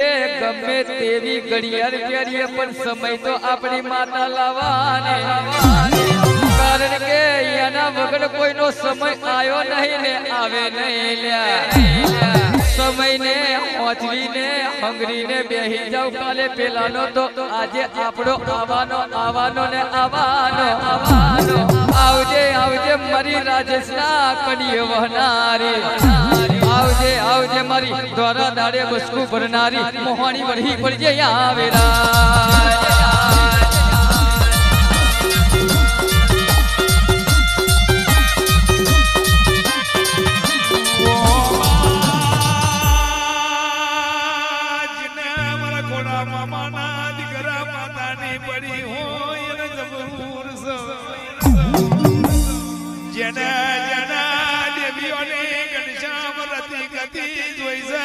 ગમે તેવી ઘડિયાળ પહેરીએ પણ સમય તો આપણી માતા લાવવાને કારણ કે એના વગર કોઈનો સમય આવ્યો નહીં ને આવે નહીં લ્યા સમયને ઓચવીને હંગરીને બેહી જાવ કાલે પેલાનો તો આજે આપણો આવવાનો ને આવવાનો આવજે આવજે મારી રાજેશના કડીએ વહનારી આવજે આવજે મારી દ્વારા દાડે બસકું ભરનારી મોહાણી વળી પડજે આવેરા જના જના દેવીઓને ઘનશ્યામ રતિ ગતિ જોઈશે